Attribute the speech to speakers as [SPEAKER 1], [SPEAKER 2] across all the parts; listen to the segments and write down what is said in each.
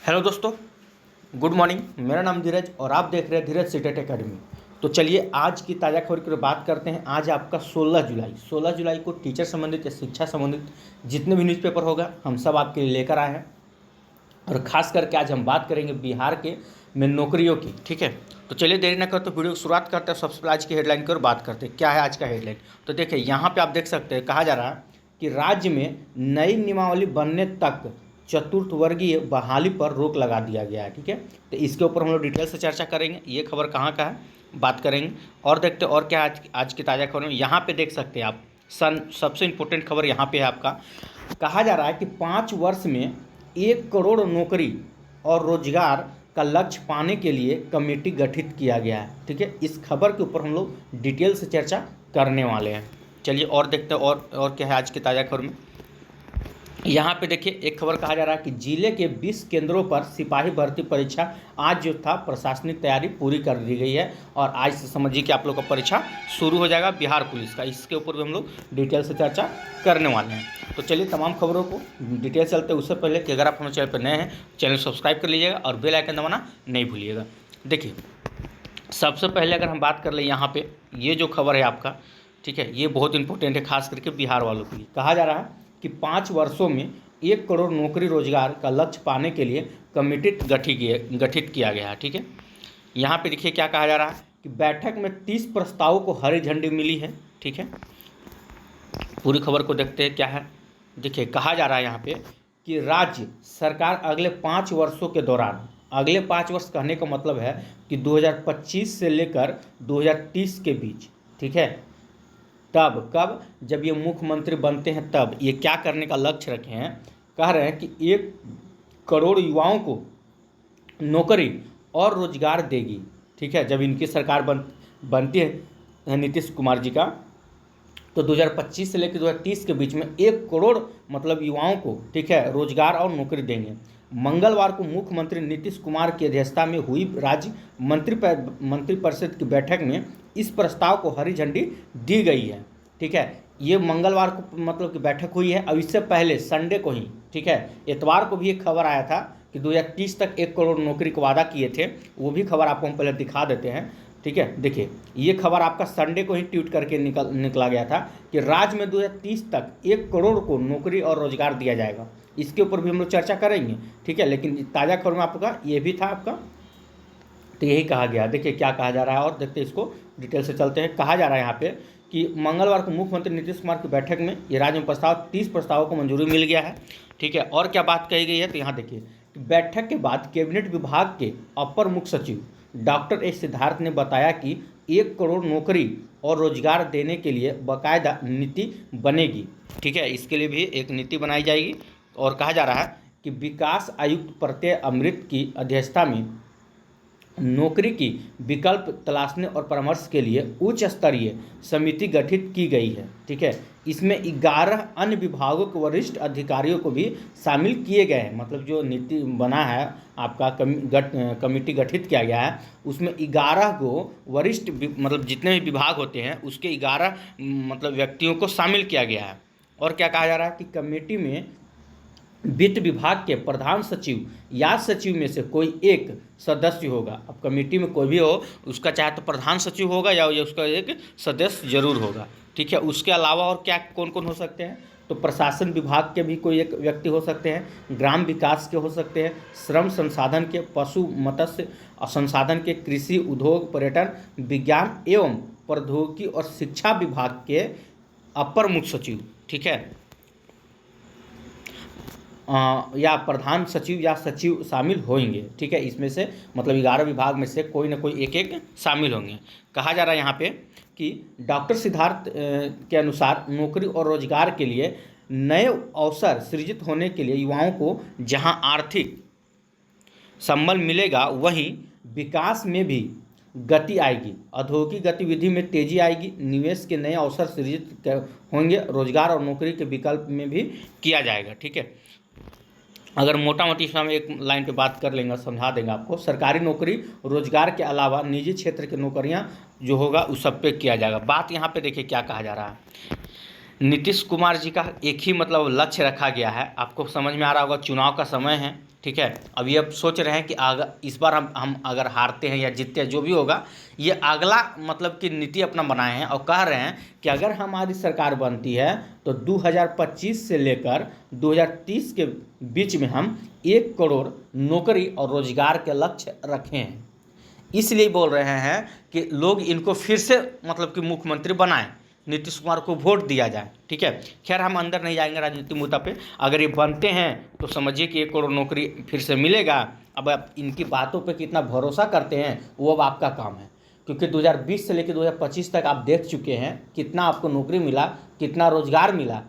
[SPEAKER 1] Hello दोस्तों, good morning. मेरा नाम धीरज और आप देख रहे हैं धीरज सीटेट एकेडमी। तो चलिए आज की ताज़ा खबर की बात करते हैं। आज आपका 16 जुलाई को टीचर संबंधित या शिक्षा संबंधित जितने भी न्यूज़पेपर होगा हम सब आपके लिए लेकर आए हैं। और ख़ास करके आज हम बात करेंगे बिहार के में नौकरियों की। ठीक है, तो चलिए देरी न कर तो वीडियो की शुरुआत करते हैं। सबसे पहले आज की हेडलाइन की ओर बात करते हैं। क्या है आज का हेडलाइन? तो देखिए यहाँ पे आप देख सकते हैं, कहा जा रहा है कि राज्य में नई नियमावली बनने तक चतुर्थ वर्गीय बहाली पर रोक लगा दिया गया है। ठीक है, तो इसके ऊपर हम लोग डिटेल से चर्चा करेंगे। ये खबर कहाँ का है बात करेंगे और देखते हैं और क्या आज की ताज़ा खबर में। यहाँ पे देख सकते हैं आप सबसे इम्पोर्टेंट खबर यहाँ पे है आपका। कहा जा रहा है कि 5 वर्ष में 1 करोड़ नौकरी और रोजगार का लक्ष्य पाने के लिए कमेटी गठित किया गया है। ठीक है, इस खबर के ऊपर हम लोग डिटेल से चर्चा करने वाले हैं। चलिए और देखते हैं और क्या है आज की ताज़ा खबर में। यहाँ पे देखिए एक खबर कहा जा रहा है कि जिले के 20 केंद्रों पर सिपाही भर्ती परीक्षा आज जो था प्रशासनिक तैयारी पूरी कर दी गई है और आज से समझिए कि आप लोग का परीक्षा शुरू हो जाएगा बिहार पुलिस का। इसके ऊपर भी हम लोग डिटेल से चर्चा करने वाले हैं। तो चलिए तमाम खबरों को डिटेल चलते हैं। उससे पहले कि अगर आप हमारे चैनल पर नए हैं, चैनल सब्सक्राइब कर लीजिएगा और बेल आइकन दबाना नहीं भूलिएगा। देखिए सबसे पहले अगर हम बात कर लें यहाँ पे, ये जो खबर है आपका, ठीक है, ये बहुत इंपॉर्टेंट है खास करके बिहार वालों के लिए। कहा जा रहा है कि 5 वर्षों में 1 करोड़ नौकरी रोजगार का लक्ष्य पाने के लिए कमेटी गठित किया गया है। ठीक है, यहाँ पे देखिए क्या कहा जा रहा है कि बैठक में 30 प्रस्तावों को हरी झंडी मिली है। ठीक है, पूरी खबर को देखते हैं क्या है। देखिए कहा जा रहा है यहाँ पे कि राज्य सरकार अगले 5 वर्षों के दौरान, अगले 5 वर्ष कहने का मतलब है कि 2025 से लेकर 2030 के बीच, ठीक है, तब कब जब ये मुख्यमंत्री बनते हैं तब ये क्या करने का लक्ष्य रखे हैं। कह रहे हैं कि 1 करोड़ युवाओं को नौकरी और रोजगार देगी। ठीक है, जब इनकी सरकार बनती है नीतीश कुमार जी का, तो 2025 से लेकर 2030 के बीच में 1 करोड़ मतलब युवाओं को, ठीक है, रोजगार और नौकरी देंगे। मंगलवार को मुख्यमंत्री नीतीश कुमार की अध्यक्षता में हुई राज्य मंत्रिपरिषद की बैठक में इस प्रस्ताव को हरी झंडी दी गई है। ठीक है, ये मंगलवार को मतलब कि बैठक हुई है। अब इससे पहले संडे को ही, ठीक है, इतवार को भी एक खबर आया था कि 2030 तक 1 करोड़ नौकरी का वादा किए थे। वो भी खबर आपको हम पहले दिखा देते हैं। ठीक है, देखिए ये खबर आपका संडे को ही ट्वीट करके निकला गया था कि राज्य में 2030 तक 1 करोड़ को नौकरी और रोजगार दिया जाएगा। इसके ऊपर भी हम लोग चर्चा करेंगे। ठीक है, लेकिन ताज़ा खबर में आपका ये भी था आपका, तो यही कहा गया। देखिए क्या कहा जा रहा है और देखते हैं इसको डिटेल से चलते हैं। कहा जा रहा है यहाँ पे कि मंगलवार को मुख्यमंत्री नीतीश कुमार की बैठक में ये राज्य में 30 प्रस्तावों को मंजूरी मिल गया है। ठीक है, और क्या बात कही गई है तो यहाँ देखिए, बैठक के बाद कैबिनेट विभाग के अपर मुख्य सचिव डॉक्टर एस सिद्धार्थ ने बताया कि 1 करोड़ नौकरी और रोजगार देने के लिए बाकायदा नीति बनेगी। ठीक है, इसके लिए भी एक नीति बनाई जाएगी। और कहा जा रहा है कि विकास आयुक्त प्रत्यय अमृत की अध्यक्षता में नौकरी की विकल्प तलाशने और परामर्श के लिए उच्च स्तरीय समिति गठित की गई है। ठीक है, इसमें 11 अन्य विभागों के वरिष्ठ अधिकारियों को भी शामिल किए गए हैं। मतलब जो नीति बना है आपका कमेटी गठित किया गया है, उसमें 11 को वरिष्ठ मतलब जितने भी विभाग होते हैं उसके 11 मतलब व्यक्तियों को शामिल किया गया है। और क्या कहा जा रहा है कि कमेटी में वित्त विभाग के प्रधान सचिव या सचिव में से कोई एक सदस्य होगा। अब कमेटी में कोई भी हो, उसका चाहे तो प्रधान सचिव होगा या उसका एक सदस्य जरूर होगा। ठीक है, उसके अलावा और क्या कौन कौन हो सकते हैं तो प्रशासन विभाग के भी कोई एक व्यक्ति हो सकते हैं, ग्राम विकास के हो सकते हैं, श्रम संसाधन के, पशु मत्स्य संसाधन के, कृषि उद्योग पर्यटन विज्ञान एवं प्रौद्योगिकी और शिक्षा विभाग के अपर मुख्य सचिव, ठीक है, या प्रधान सचिव या सचिव शामिल होंगे। ठीक है, इसमें से मतलब 11 विभाग में से कोई ना कोई एक शामिल होंगे। कहा जा रहा है यहाँ पे कि डॉक्टर सिद्धार्थ के अनुसार नौकरी और रोजगार के लिए नए अवसर सृजित होने के लिए युवाओं को जहां आर्थिक संबल मिलेगा वहीं विकास में भी गति आएगी, औद्योगिक गतिविधि में तेजी आएगी, निवेश के नए अवसर सृजित होंगे, रोजगार और नौकरी के विकल्प में भी किया जाएगा। ठीक है, अगर मोटा मोटी इसमें हम एक लाइन पे बात कर लेंगे, समझा देंगे आपको। सरकारी नौकरी रोजगार के अलावा निजी क्षेत्र की नौकरियां जो होगा उस सब पे किया जाएगा। बात यहाँ पे देखिए क्या कहा जा रहा है। नीतीश कुमार जी का एक ही मतलब लक्ष्य रखा गया है। आपको समझ में आ रहा होगा, चुनाव का समय है, ठीक है। अब ये अब सोच रहे हैं कि अगर इस बार हम अगर हारते हैं या जीतते हैं, जो भी होगा, ये अगला मतलब कि नीति अपना बनाए हैं और कह रहे हैं कि अगर हमारी सरकार बनती है तो 2025 से लेकर 2030 के बीच में हम 1 करोड़ नौकरी और रोजगार के लक्ष्य रखे हैं। इसलिए बोल रहे हैं कि लोग इनको फिर से मतलब कि मुख्यमंत्री बनाएं, नीतीश कुमार को वोट दिया जाए। ठीक है, खैर हम अंदर नहीं जाएंगे राजनीतिक मुद्दा पे। अगर ये बनते हैं तो समझिए कि 1 करोड़ नौकरी फिर से मिलेगा। अब आप इनकी बातों पे कितना भरोसा करते हैं वो अब आपका काम है, क्योंकि 2020 से लेकर 2025 तक आप देख चुके हैं कितना आपको नौकरी मिला, कितना रोजगार मिला।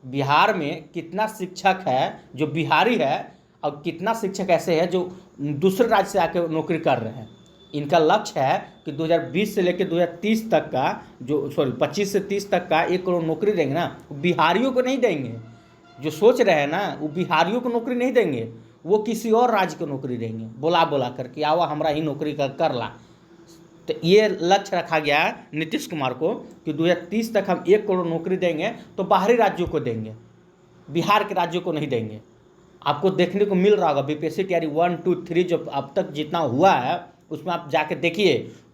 [SPEAKER 1] बिहार में कितना शिक्षक है जो बिहारी है और कितना शिक्षक ऐसे है जो दूसरे राज्य से आके नौकरी कर रहे हैं। इनका लक्ष्य है कि 2020 से लेकर 2030 तक का जो 25 से 30 तक का 1 करोड़ नौकरी देंगे ना, वो बिहारियों को नहीं देंगे। जो सोच रहे हैं ना, वो बिहारियों को नौकरी नहीं देंगे, वो किसी और राज्य को नौकरी देंगे, बोला बोला करके आवा हमारा ही नौकरी कर ला। तो ये लक्ष्य रखा गया है नीतीश कुमार को कि 2030 तक हम 1 करोड़ नौकरी देंगे, तो बाहरी राज्यों को देंगे, बिहार के राज्यों को नहीं देंगे। आपको देखने को मिल रहा होगा बीपीएससी तैयारी 1, 2, 3 जो अब तक जितना हुआ है उसमें आप जाके देखिए।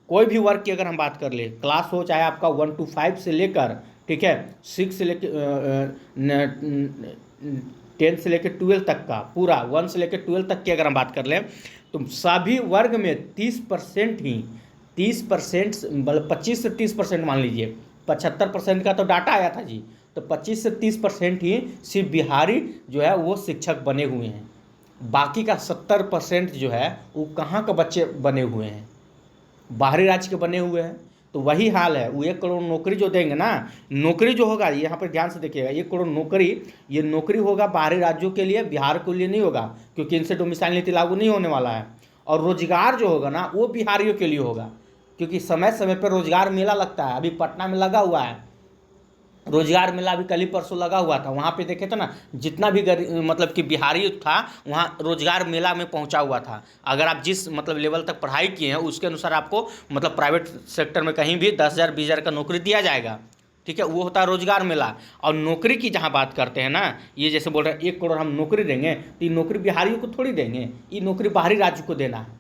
[SPEAKER 1] कोई भी वर्ग की अगर हम बात कर ले, क्लास हो चाहे आपका 1 to 5 से लेकर, ठीक है, 6 से लेकर 10 से लेकर 12 तक का पूरा 1 से लेकर 12 तक की अगर हम बात कर लें तो सभी वर्ग में 30% ही 30% मतलब 25 से 30% मान लीजिए, 75% का तो डाटा आया था जी, तो 25 से 30% ही सिर्फ बिहारी जो है वो शिक्षक बने हुए हैं। बाकी का 70% जो है वो कहाँ के बच्चे बने हुए हैं, बाहरी राज्य के बने हुए हैं। तो वही हाल है, वो 1 करोड़ नौकरी जो देंगे ना, नौकरी जो होगा यहाँ पर ध्यान से देखिएगा, 1 करोड़ नौकरी, ये नौकरी होगा बाहरी राज्यों के लिए, बिहार के लिए नहीं होगा, क्योंकि इनसे डोमिसाइल नीति लागू नहीं होने वाला है। और रोजगार जो होगा ना वो बिहारियों के लिए होगा, क्योंकि समय समय पर रोजगार मेला लगता है। अभी पटना में लगा हुआ है रोजगार मेला, अभी कल ही परसों लगा हुआ था। वहाँ पे देखे थे ना, जितना भी मतलब कि बिहारी था वहाँ रोजगार मेला में पहुँचा हुआ था। अगर आप जिस मतलब लेवल तक पढ़ाई किए हैं उसके अनुसार आपको मतलब प्राइवेट सेक्टर में कहीं भी 10,000 20,000 का नौकरी दिया जाएगा। ठीक है, वो होता है रोजगार मेला। और नौकरी की जहाँ बात करते हैं ना, ये जैसे बोल रहे हैं 1 करोड़ हम नौकरी देंगे, तो ये नौकरी बिहारियों को थोड़ी देंगे, ये नौकरी बाहरी राज्य को देना है।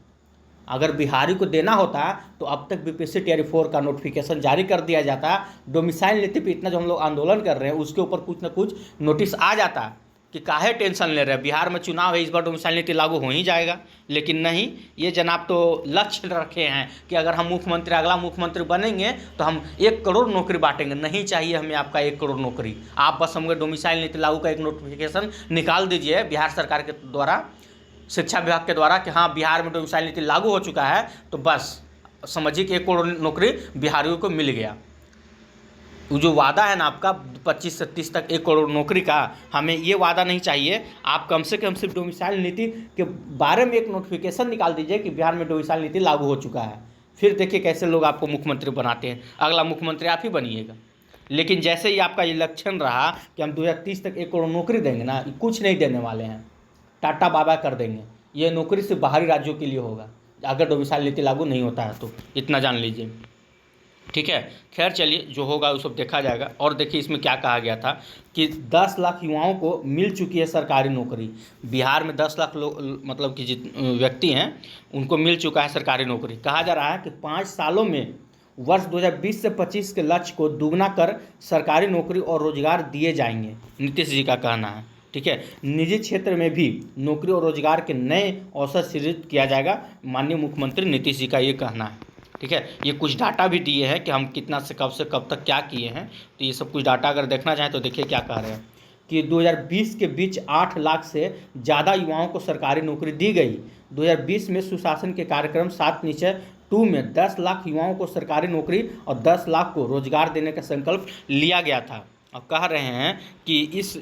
[SPEAKER 1] अगर बिहारी को देना होता तो अब तक बीपीएससी टियर 4 का नोटिफिकेशन जारी कर दिया जाता। डोमिसाइल नीति पे इतना जो हम लोग आंदोलन कर रहे हैं उसके ऊपर कुछ ना कुछ नोटिस आ जाता कि काहे टेंशन ले रहे हैं, बिहार में चुनाव है, इस बार डोमिसाइल नीति लागू हो ही जाएगा। लेकिन नहीं, ये जनाब तो लक्ष्य रखे हैं कि अगर हम मुख्यमंत्री अगला मुख्यमंत्री बनेंगे तो हम 1 करोड़ नौकरी बांटेंगे। नहीं चाहिए हमें आपका 1 करोड़ नौकरी, आप बस हमें डोमिसाइल नीति लागू का एक नोटिफिकेशन निकाल दीजिए बिहार सरकार के द्वारा, शिक्षा विभाग के द्वारा, कि हाँ बिहार में डोमिसाइल नीति लागू हो चुका है, तो बस समझिए कि 1 करोड़ नौकरी बिहारियों को मिल गया। वो जो वादा है ना आपका 25 से 30 तक 1 करोड़ नौकरी का, हमें ये वादा नहीं चाहिए। आप कम से कम सिर्फ डोमिसाइल नीति के बारे में एक नोटिफिकेशन निकाल दीजिए कि बिहार में डोमिसाइल नीति लागू हो चुका है, फिर देखिए कैसे लोग आपको मुख्यमंत्री बनाते हैं। अगला मुख्यमंत्री आप ही बनिएगा। लेकिन जैसे ही आपका ये लक्षण रहा कि हम 2030 तक 1 करोड़ नौकरी देंगे ना, कुछ नहीं देने वाले हैं, टाटा बाबा कर देंगे। ये नौकरी सिर्फ बाहरी राज्यों के लिए होगा अगर डोमिसाइल नीति लागू नहीं होता है तो, इतना जान लीजिए। ठीक है, खैर चलिए जो होगा वो सब देखा जाएगा। और देखिए इसमें क्या कहा गया था कि 10 लाख युवाओं को मिल चुकी है सरकारी नौकरी। बिहार में 10 लाख लोग मतलब कि व्यक्ति हैं उनको मिल चुका है सरकारी नौकरी। कहा जा रहा है कि 5 सालों में वर्ष 2020 से 25 के लक्ष्य को दुगना कर सरकारी नौकरी और रोजगार दिए जाएंगे, नीतीश जी का कहना है। ठीक है, निजी क्षेत्र में भी नौकरी और रोजगार के नए अवसर सृजित किया जाएगा, माननीय मुख्यमंत्री नीतीश जी का ये कहना है। ठीक है, ये कुछ डाटा भी दिए हैं कि हम कितना से कब तक क्या किए हैं, तो ये सब कुछ डाटा अगर देखना चाहें तो देखिए क्या कह रहे हैं कि 2020 के बीच 8 लाख से ज़्यादा युवाओं को सरकारी नौकरी दी गई। 2020 में सुशासन के कार्यक्रम 7 निश्चय 2 में 10 लाख युवाओं को सरकारी नौकरी और 10 लाख को रोजगार देने का संकल्प लिया गया था। अब कह रहे हैं कि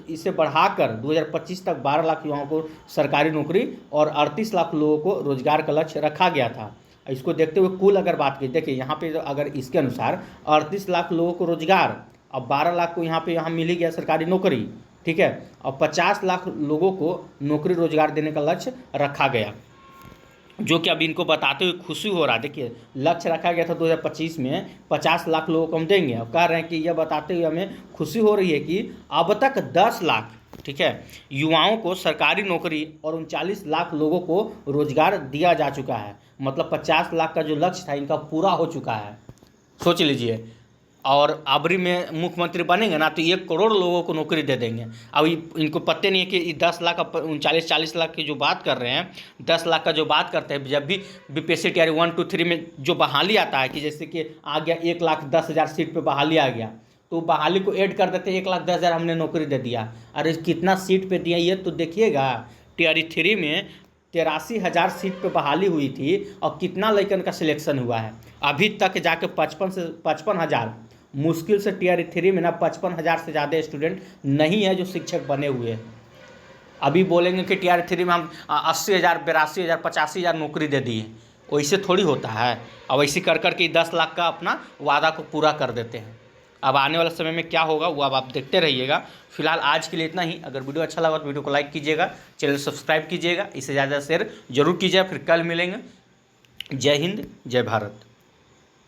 [SPEAKER 1] इसे बढ़ाकर 2025 तक 12 लाख युवाओं को सरकारी नौकरी और 38 लाख लोगों को रोजगार का लक्ष्य रखा गया था। इसको देखते हुए कुल अगर बात की, देखिए यहाँ पे अगर इसके अनुसार 38 लाख लोगों को रोजगार और 12 लाख को यहाँ मिल ही गया सरकारी नौकरी। ठीक है, और 50 लाख लोगों को नौकरी रोजगार देने का लक्ष्य रखा गया, जो कि अब इनको बताते हुए खुशी हो रहा है। देखिए लक्ष्य रखा गया था 2025 में 50 लाख लोगों को हम देंगे, और कह रहे हैं कि यह बताते हुए हमें खुशी हो रही है कि अब तक 10 लाख ठीक है। युवाओं को सरकारी नौकरी और 39 लाख लोगों को रोजगार दिया जा चुका है। मतलब 50 लाख का जो लक्ष्य था इनका पूरा हो चुका है, सोच लीजिए। और अबरी में मुख्यमंत्री बनेंगे ना तो 1 करोड़ लोगों को नौकरी दे देंगे। अब इनको पता नहीं है कि 10 लाख 39-40 लाख की जो बात कर रहे हैं, 10 लाख का जो बात करते हैं, जब भी बीपीएससी टीआरई 1, 2, 3 में जो बहाली आता है कि जैसे कि आ गया 1,10,000 सीट पे बहाली आ गया, तो बहाली को ऐड कर देते हैं, 1,10,000 हमने नौकरी दे दिया। अरे कितना सीट पे दिया ये तो देखिएगा। टीआरई 3 में 83,000 सीट पे बहाली हुई थी और कितना लड़कन का सिलेक्शन हुआ है अभी तक जाके 55,000। मुश्किल से टीआरई 3 में ना 55,000 से ज़्यादा स्टूडेंट नहीं है जो शिक्षक बने हुए हैं। अभी बोलेंगे कि टीआरई 3 में हम 80,000, 82,000, 85,000 नौकरी दे दी है, वैसे थोड़ी होता है। अब ऐसे कर करके 10 लाख का अपना वादा को पूरा कर देते हैं। अब आने वाले समय में क्या होगा वो अब आप देखते रहिएगा। फिलहाल आज के लिए इतना ही। अगर वीडियो अच्छा लगा तो वीडियो को लाइक कीजिएगा, चैनल सब्सक्राइब कीजिएगा, इससे ज़्यादा शेयर जरूर कीजिएगा। फिर कल मिलेंगे। जय हिंद, जय भारत।